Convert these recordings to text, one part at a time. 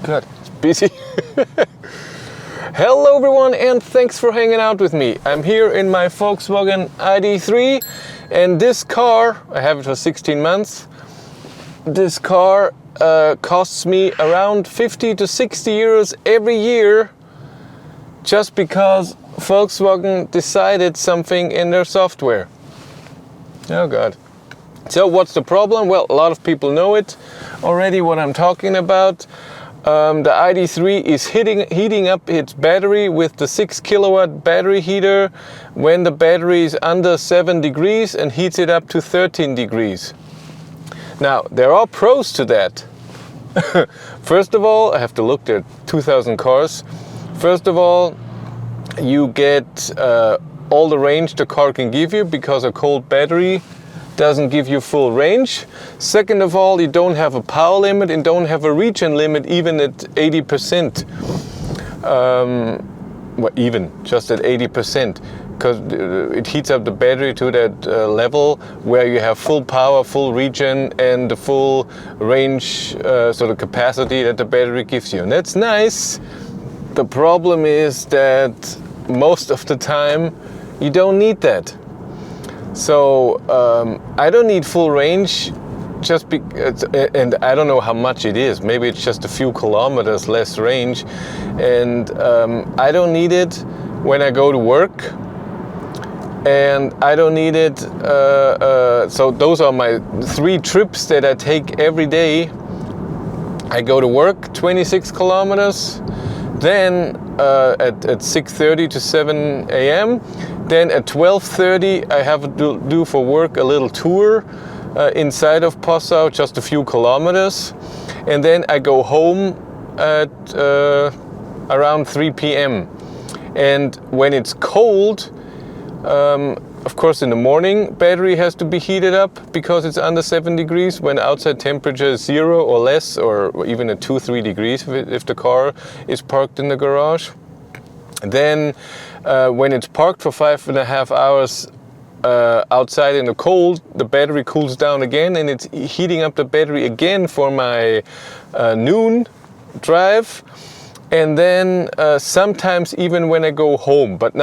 God, it's busy. Hello everyone, and thanks for hanging out with me. I'm here in my Volkswagen ID.3, and this car, I have it for 16 months. This car costs me around 50 to 60 euros every year, just because Volkswagen decided something in their software. Oh God. So what's the problem? Well, a lot of people know it already, what I'm talking about. The ID.3 is heating up its battery with the 6 kilowatt battery heater when the battery is under 7 degrees and heats it up to 13 degrees. Now, there are pros to that. First of all, I have to look, there are 2,000 cars. First of all, you get all the range the car can give you, because a cold battery doesn't give you full range. Second of all, you don't have a power limit and don't have a region limit even at 80%. Well, even just at 80%, because it heats up the battery to that level where you have full power, full region, and the full range, so the capacity that the battery gives you. And that's nice. The problem is that most of the time you don't need that. So I don't need full range, and I don't know how much it is. Maybe it's just a few kilometers less range, and I don't need it when I go to work, and I don't need it. So those are my 3 trips that I take every day. I go to work 26 kilometers, then at 6:30 to 7 a.m. Then at 12:30 I have to do for work a little tour inside of Passau, just a few kilometers. And then I go home at around 3 p.m. And when it's cold, of course in the morning battery has to be heated up because it's under 7 degrees, when outside temperature is 0 or less, or even at 2-3 degrees if the car is parked in the garage. Then when it's parked for 5.5 hours outside in the cold, the battery cools down again, and it's heating up the battery again for my noon drive. And then sometimes even when I go home, but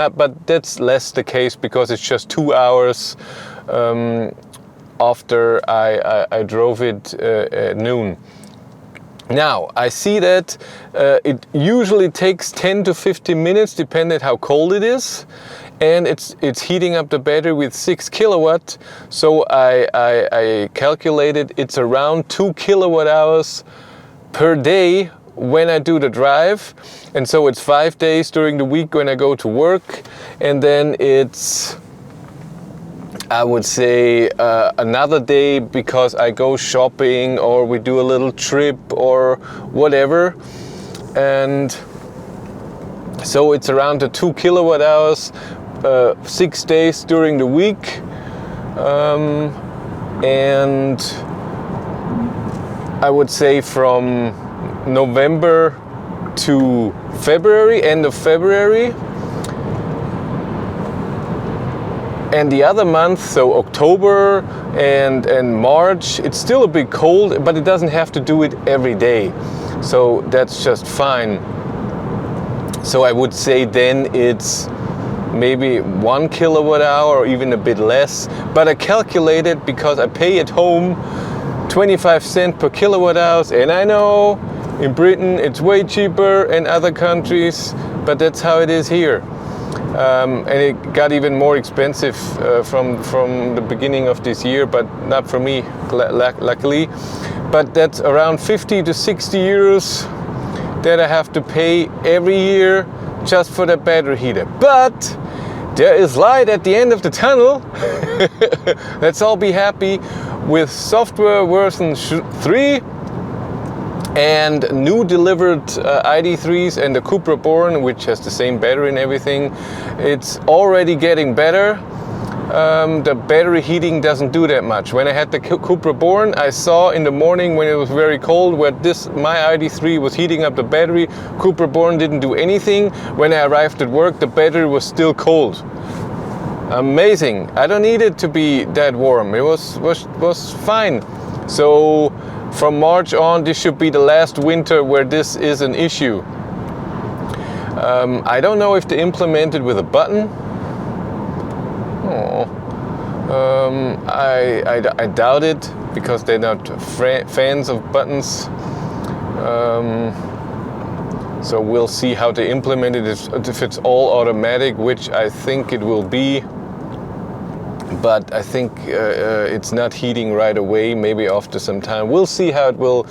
that's less the case, because it's just 2 hours after I drove it at noon. Now, I see that it usually takes 10 to 15 minutes, depending how cold it is, and it's heating up the battery with 6 kilowatt. So I calculated it's around 2 kilowatt hours per day when I do the drive, and so it's 5 days during the week when I go to work, and then it's, I would say, another day because I go shopping or we do a little trip or whatever. And so it's around the 2 kilowatt hours, 6 days during the week. And I would say from November to February, end of February. And the other month, so October and March, it's still a bit cold, but it doesn't have to do it every day. So that's just fine. So I would say then it's maybe 1 kilowatt hour or even a bit less. But I calculated, because I pay at home 25 cents per kilowatt hours, and I know in Britain it's way cheaper in other countries, but that's how it is here. And it got even more expensive from the beginning of this year, but not for me, luckily. But that's around 50 to 60 euros that I have to pay every year just for the battery heater. But there is light at the end of the tunnel. Let's all be happy. With software version 3 and new delivered ID.3s and the Cupra Born, which has the same battery and everything, it's already getting better. The battery heating doesn't do that much. When I had the Cupra Born, I saw in the morning when it was very cold where my ID.3 was heating up the battery. Cupra Born didn't do anything. When I arrived at work, the battery was still cold. Amazing. I don't need it to be that warm. It was fine. So from March on, this should be the last winter where this is an issue. I don't know if they implement it with a button. Oh. I doubt it, because they're not fans of buttons. So we'll see how they implement it, if it's all automatic, which I think it will be. But I think it's not heating right away, maybe after some time. We'll see how it will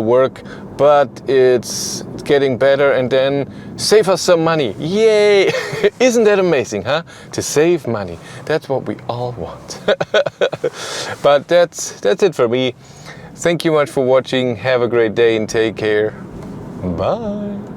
work, but it's getting better, and then save us some money. Yay! Isn't that amazing, huh? To save money. That's what we all want. But that's it for me. Thank you much for watching. Have a great day and take care. Bye.